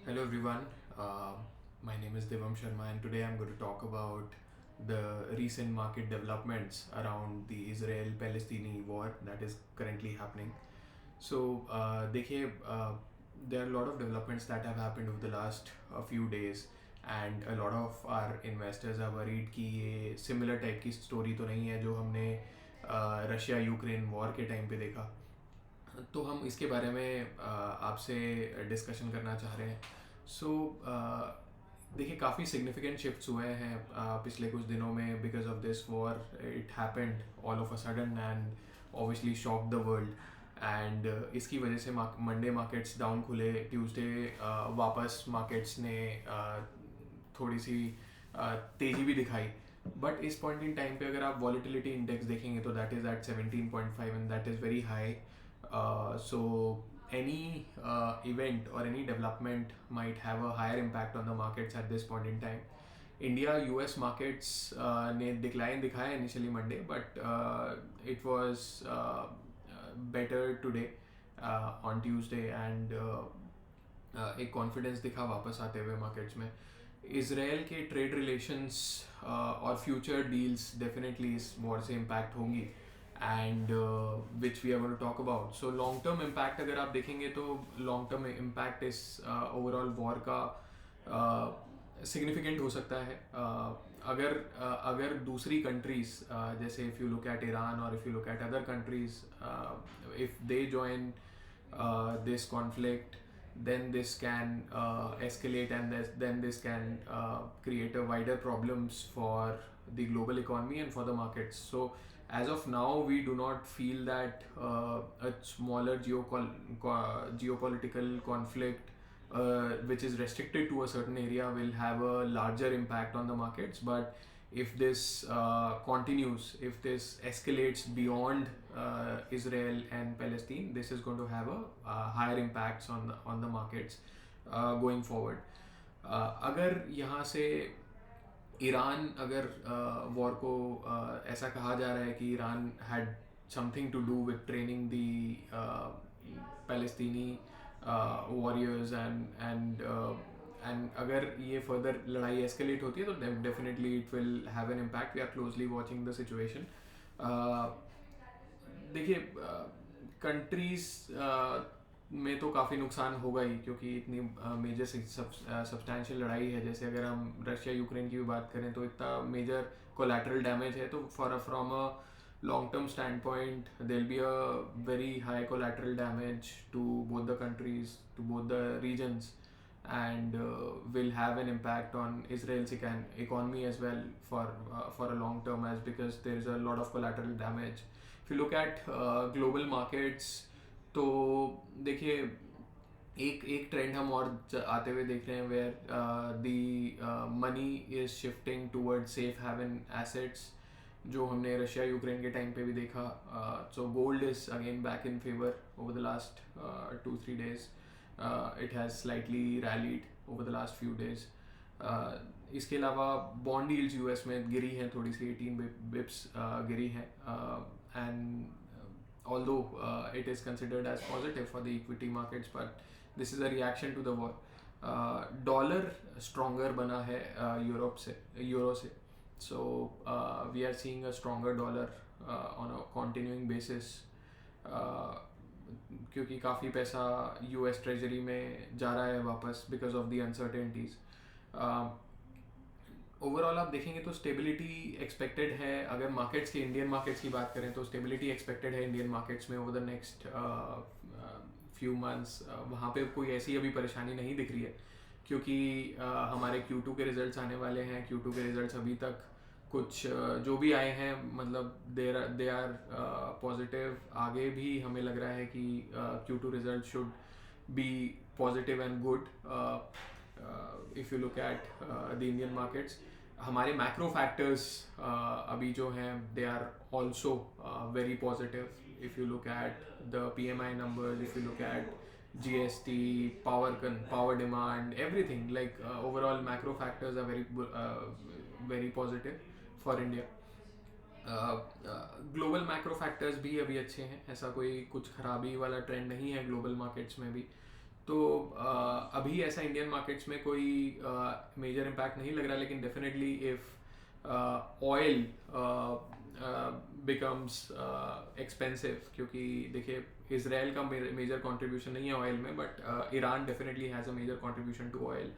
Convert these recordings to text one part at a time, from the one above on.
Hello everyone, my name is Divam Sharma and today I'm going to talk about the recent market developments around the Israel-Palestine war that is currently happening. देखिए, there are a lot of developments that have happened over the last few days and a lot of our investors are worried कि ये similar type की story तो नहीं है जो हमने Russia Ukraine war के टाइम पे देखा। तो हम इसके बारे में आपसे डिस्कशन करना चाह रहे हैं। सो देखिए, काफ़ी सिग्निफिकेंट शिफ्ट्स हुए हैं पिछले कुछ दिनों में because of this war. It happened all of a sudden and obviously shock the world and इसकी वजह से मंडे मार्केट्स डाउन खुले। ट्यूसडे वापस मार्केट्स ने थोड़ी सी तेज़ी भी दिखाई। बट इस पॉइंट इन टाइम पे अगर आप वॉलीटिलिटी इंडेक्स देखेंगे तो that is at 17.5 and that is very high. So any event or any development might have a higher impact on the markets at this point in time. India US markets ने decline दिखाया initially Monday, but it was better today on Tuesday and एक confidence दिखा वापस आते हुए markets में. Israel के trade relations और फ्यूचर डील्स डेफिनेटली इस वॉर से इम्पैक्ट होंगी and which we are going to talk about. So long term impact अगर आप देखेंगे तो लॉन्ग टर्म इम्पैक्ट इस ओवरऑल वॉर का सिग्निफिकेंट हो सकता है. अगर दूसरी कंट्रीज जैसे if you look at Iran और if you look at other countries, if they join this conflict, then this can escalate and then this can create a wider problems for the global economy and for the markets. So as of now we do not feel that a smaller geopolitical conflict which is restricted to a certain area will have a larger impact on the markets. But if this continues, if this escalates beyond Israel and Palestine, this is going to have a higher impacts on the markets going forward. अगर यहाँ से Iran अगर war को ऐसा कहा जा रहा है कि Iran had something to do with training the Palestinian warriors and अगर ये फर्दर लड़ाई एस्केलेट होती है तो definitely it will have an impact. We are closely watching the situation. देखिए, कंट्रीज में तो काफ़ी नुकसान होगा ही क्योंकि इतनी मेजर सब्सटैंशियल लड़ाई है. जैसे अगर हम रशिया यूक्रेन की भी बात करें तो इतना मेजर कोलैटरल डैमेज है. तो from a long term standpoint there'll be a very high collateral damage to both the countries, to both the regions, and will have an impact on Israel's economy as well for a long term, as because there is a lot of collateral damage. If you look at global markets तो देखिए एक trend हम और आते हुए देख रहे हैं where the money is shifting toward safe haven assets, जो हमने रशिया यूक्रेन के टाइम पे भी देखा. So gold is again back in favour over the last 2-3 days. It has slightly rallied over the last few days. इसके अलावा bond yields US में गिरी हैं थोड़ी सी, 18 बिप्स गिरी हैं. And although it is considered as positive for the equity markets, but this is a reaction to the war. Dollar stronger बना है euro से. So we are seeing a stronger dollar on a continuing basis क्योंकि काफ़ी पैसा US treasury में जा रहा है वापस because of the uncertainties. Overall आप देखेंगे तो स्टेबिलिटी एक्सपेक्टेड है. अगर मार्केट्स के इंडियन मार्केट्स की बात करें तो स्टेबिलिटी एक्सपेक्टेड है इंडियन मार्केट्स में over the next few months. वहाँ पे कोई ऐसी अभी परेशानी नहीं दिख रही है क्योंकि हमारे Q2 के रिजल्ट्स आने वाले हैं. Q2 के रिजल्ट्स अभी तक कुछ जो भी आए हैं मतलब दे आर पॉजिटिव. आगे भी हमें लग रहा है कि Q2 result should be positive and good. If you look at the Indian markets, हमारे मैक्रो फैक्टर्स अभी जो हैं they are also very positive. If you look at the PMI numbers, if you look at GST, power demand, everything, like overall macro factors are very positive for India. Global macro factors भी अभी अच्छे हैं. ऐसा कोई कुछ खराबी वाला trend नहीं है ग्लोबल मार्केट्स में भी. तो अभी ऐसा इंडियन मार्केट्स में कोई मेजर इम्पैक्ट नहीं लग रहा, लेकिन definitely if oil becomes expensive, क्योंकि देखिए इसराइल का मेजर कंट्रीब्यूशन नहीं है ऑयल में, but Iran definitely has a major contribution to oil.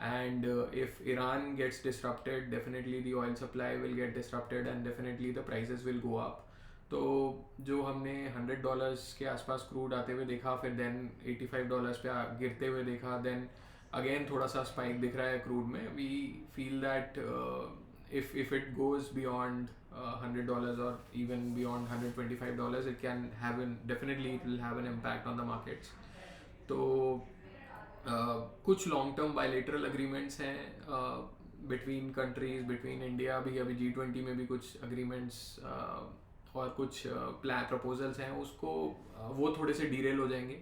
And if Iran gets disrupted, definitely the oil supply will get disrupted and definitely the prices will go up. तो जो हमने $100 के आसपास crude आते हुए देखा, फिर देन $85 पे गिरते हुए देखा, देन अगेन थोड़ा सा स्पाइक दिख रहा है क्रूड में. We feel that if it goes beyond $100 or even beyond $125, it can have definitely it will have an impact on the markets. तो कुछ लॉन्ग टर्म बायलेटरल अग्रीमेंट्स हैं बिटवीन कंट्रीज, बिटवीन इंडिया भी. अभी G20 में भी कुछ agreements और कुछ प्लान प्रपोजल्स हैं, उसको वो थोड़े से डीरेल हो जाएंगे.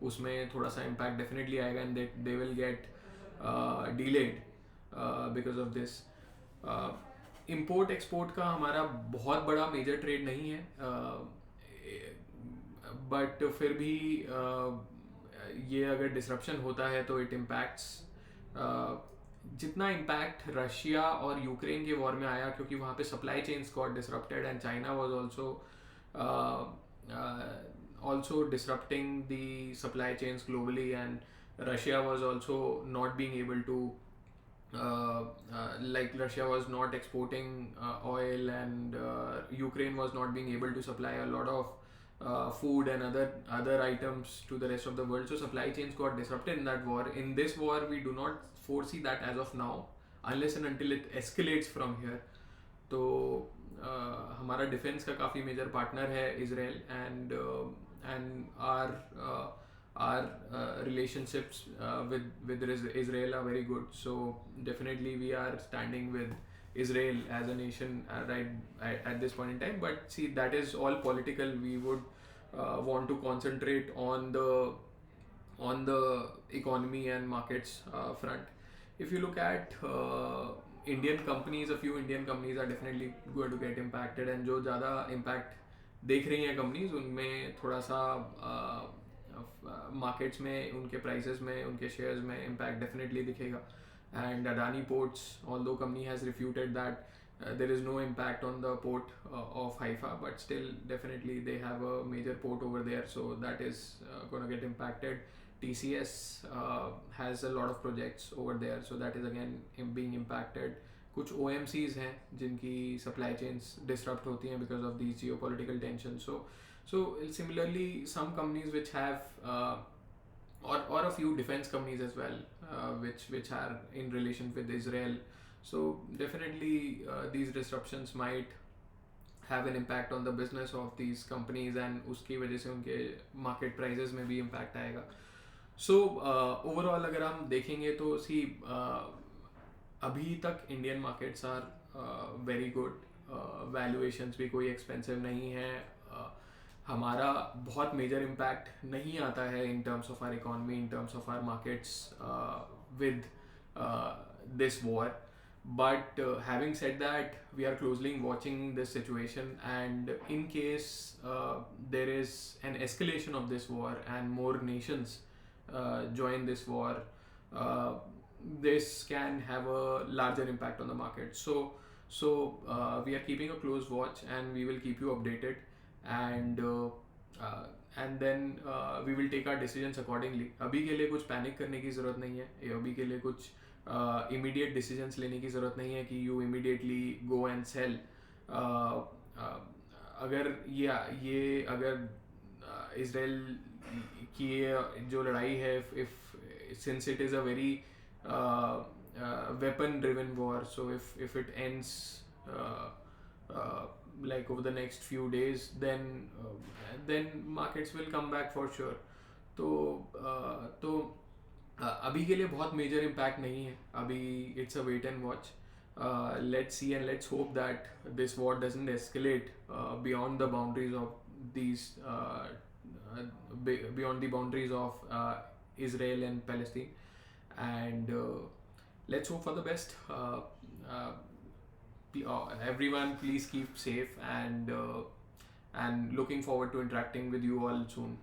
उसमें थोड़ा सा इम्पैक्ट डेफिनेटली आएगा and they will get delayed because of this. Import export का हमारा बहुत बड़ा मेजर ट्रेड नहीं है, बट फिर भी ये अगर डिसरप्शन होता है तो इट इम्पैक्ट्स. जितना इम्पैक्ट रशिया और यूक्रेन के वॉर में आया, क्योंकि वहाँ पे supply chains got disrupted and China was also disrupting the supply chains globally, and Russia was also not being able to like Russia was not exporting oil, and Ukraine was not being able to supply a lot of food and other items to the rest of the world. So supply chains got disrupted in that war. In this war, we do not foresee that as of now, unless and until it escalates from here. तो हमारा defence का काफ़ी major partner है Israel, and our relationships with Israel are very good. So definitely we are standing with Israel as a nation right at this point in time. But see, that is all political. We would want to concentrate on the economy and markets front. If you look at Indian companies, a few Indian companies are definitely going to get impacted, and जो ज़्यादा impact देख रही हैं companies, उनमें थोड़ा सा markets में उनके प्राइसेस में उनके शेयर्स में इम्पैक्ट डेफिनेटली दिखेगा. And Adani ports, although company has refuted that there is no impact on the port of Haifa, but still definitely they have a major port over there, so that is going to get impacted. TCS has a lot of projects over there, so that is again being impacted. कुछ OMCs हैं जिनकी supply chains disrupt होती हैं because of these geopolitical tensions. So similarly, some companies which have or a few defense companies as well, which are in relation with Israel. So definitely these disruptions might have an impact on the business of these companies, and उसकी वजह से उनके market prices में भी impact आएगा. So overall अगर हम देखेंगे तो अभी तक Indian markets are very good. Valuations भी कोई expensive नहीं है. हमारा बहुत मेजर इम्पैक्ट नहीं आता है in terms of our economy, in terms of our markets with this war. But having said that, we are closely watching this situation, and in case there is an escalation of this war and more nations join this war, this can have a larger impact on the market. So we are keeping a close watch, and we will keep you updated, and then we will take our decisions accordingly. अभी के लिए कुछ panic करने की ज़रूरत नहीं है. अभी के लिए कुछ इमीडिएट डिसीजंस लेने की ज़रूरत नहीं है कि you immediately go and sell. अगर ये अगर इसराइल की जो लड़ाई है, if since it is a very weapon driven war, so if it ends like over the next few days, then markets will come back for sure. तो अभी के लिए बहुत मेजर इम्पैक्ट नहीं है. अभी it's a wait and watch. Let's see and let's hope that this war doesn't escalate beyond the boundaries of these beyond the boundaries of Israel and Palestine, and let's hope for the best. Everyone, please keep safe, and looking forward to interacting with you all soon.